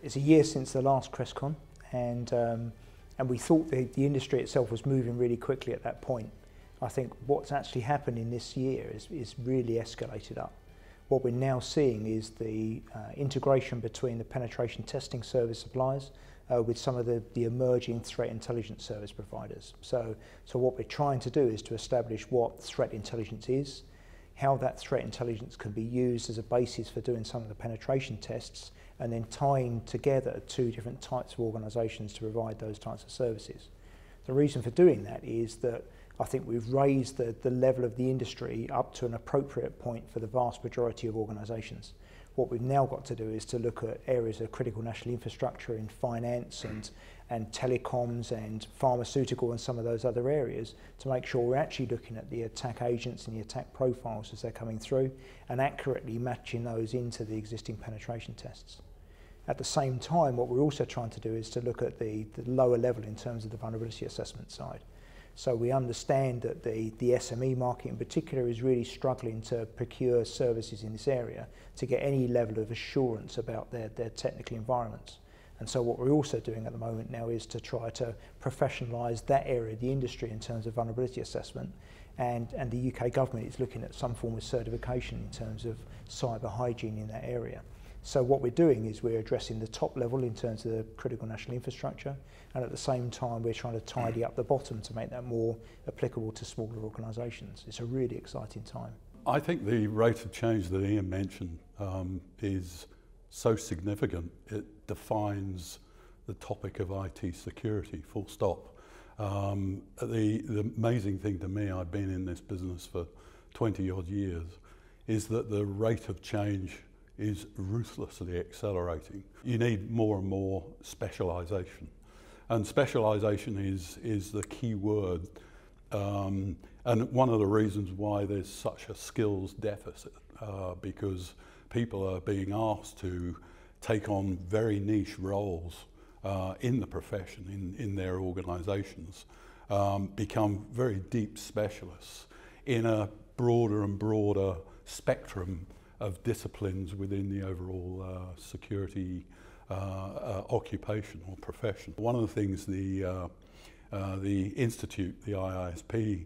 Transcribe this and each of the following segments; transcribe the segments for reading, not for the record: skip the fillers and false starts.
It's a year since the last CRESTCon, and we thought the industry itself was moving really quickly at that point. I think what's actually happened in this year is really escalated up. What we're now seeing is the integration between the penetration testing service suppliers with some of the emerging threat intelligence service providers. So what we're trying to do is to establish what threat intelligence is, how that threat intelligence can be used as a basis for doing some of the penetration tests, and then tying together two different types of organisations to provide those types of services. The reason for doing that is that I think we've raised the level of the industry up to an appropriate point for the vast majority of organisations. What we've now got to do is to look at areas of critical national infrastructure in finance and telecoms and pharmaceutical and some of those other areas to make sure we're actually looking at the attack agents and the attack profiles as they're coming through and accurately matching those into the existing penetration tests. At the same time, what we're also trying to do is to look at the lower level in terms of the vulnerability assessment side. So we understand that the SME market in particular is really struggling to procure services in this area to get any level of assurance about their technical environments. And so what we're also doing at the moment now is to try to professionalise that area of the industry in terms of vulnerability assessment. And the UK government is looking at some form of certification in terms of cyber hygiene in that area. So what we're doing is we're addressing the top level in terms of the critical national infrastructure, and at the same time we're trying to tidy up the bottom to make that more applicable to smaller organisations. It's a really exciting time. I think the rate of change that Ian mentioned is so significant it defines the topic of IT security, full stop. The amazing thing to me, I've been in this business for 20 odd years, is that the rate of change is ruthlessly accelerating. You need more and more specialisation, and specialisation is the key word, and one of the reasons why there's such a skills deficit, because people are being asked to take on very niche roles in the profession, in their organisations, become very deep specialists in a broader and broader spectrum of disciplines within the overall security occupation or profession. One of the things the Institute, the IISP,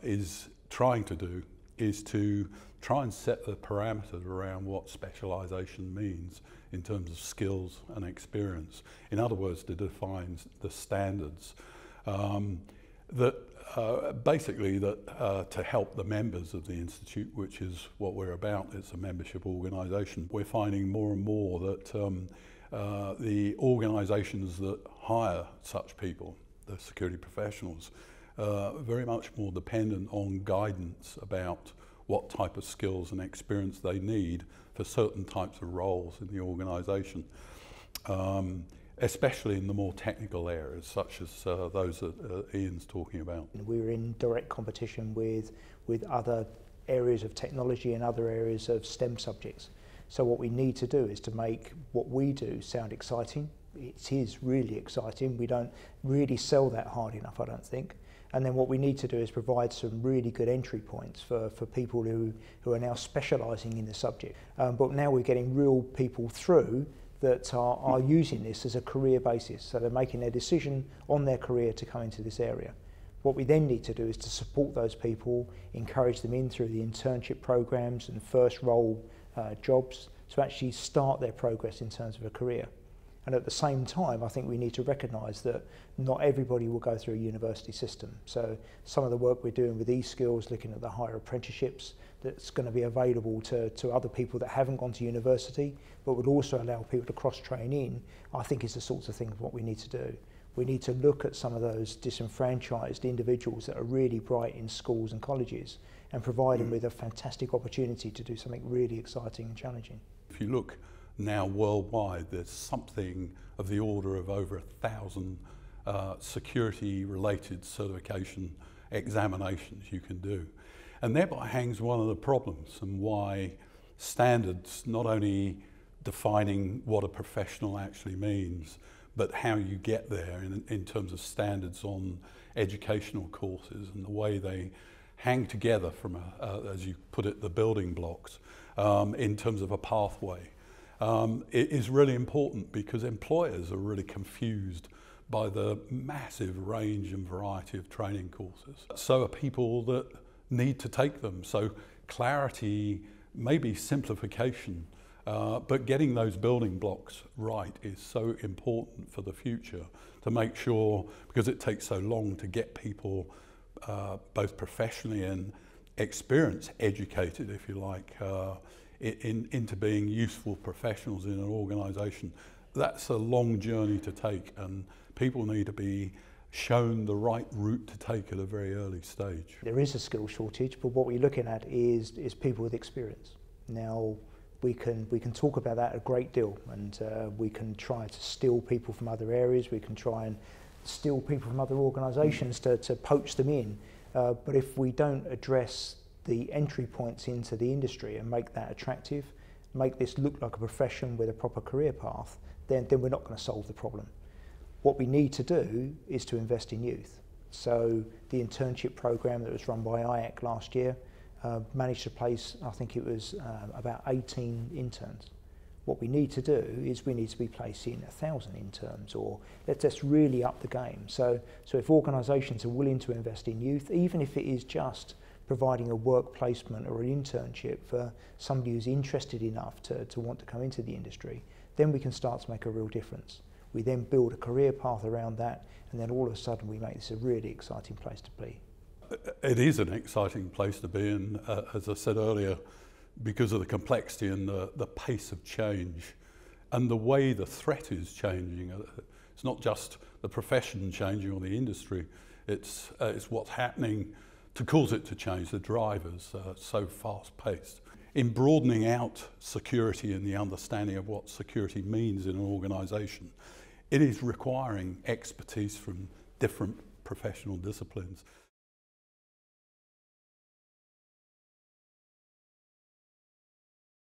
is trying to do is to try and set the parameters around what specialisation means in terms of skills and experience. In other words, to define the standards basically to help the members of the Institute, which is what we're about. It's a membership organisation. We're finding more and more that the organisations that hire such people, the security professionals, are very much more dependent on guidance about what type of skills and experience they need for certain types of roles in the organisation. Especially in the more technical areas, such as those that Ian's talking about. We're in direct competition with other areas of technology and other areas of STEM subjects. So what we need to do is to make what we do sound exciting. It is really exciting. We don't really sell that hard enough, I don't think. And then what we need to do is provide some really good entry points for people who are now specialising in the subject. But now we're getting real people through that are using this as a career basis. So they're making their decision on their career to come into this area. What we then need to do is to support those people, encourage them in through the internship programs and first role jobs to actually start their progress in terms of a career. And at the same time, I think we need to recognise that not everybody will go through a university system. So some of the work we're doing with eSkills, looking at the higher apprenticeships, that's going to be available to other people that haven't gone to university, but would also allow people to cross-train in, I think is the sorts of things what we need to do. We need to look at some of those disenfranchised individuals that are really bright in schools and colleges and provide them with a fantastic opportunity to do something really exciting and challenging. If you look now worldwide, there's something of the order of over 1,000 security-related certification examinations you can do. And thereby hangs one of the problems and why standards, not only defining what a professional actually means, but how you get there in terms of standards on educational courses and the way they hang together from, as you put it, the building blocks in terms of a pathway. it is really important because employers are really confused by the massive range and variety of training courses. So are people that need to take them. So clarity, maybe simplification, but getting those building blocks right is so important for the future to make sure, because it takes so long to get people both professionally and experience educated, if you like, into being useful professionals in an organisation. That's a long journey to take, and people need to be shown the right route to take at a very early stage. There is a skill shortage, but what we're looking at is people with experience. Now, we can talk about that a great deal, and we can try to steal people from other areas, we can try and steal people from other organisations to poach them in, but if we don't address the entry points into the industry and make that attractive, make this look like a profession with a proper career path, then we're not going to solve the problem. What we need to do is to invest in youth. So the internship program that was run by IAC last year managed to place, I think it was about 18 interns. What we need to do is we need to be placing 1,000 interns, or let's really up the game. So if organisations are willing to invest in youth, even if it is just providing a work placement or an internship for somebody who's interested enough to want to come into the industry, then we can start to make a real difference. We then build a career path around that, and then all of a sudden we make this a really exciting place to be. It is an exciting place to be, and as I said earlier, because of the complexity and the pace of change and the way the threat is changing. It's not just the profession changing or the industry, it's what's happening to cause it to change. The drivers are so fast paced. In broadening out security and the understanding of what security means in an organisation, it is requiring expertise from different professional disciplines.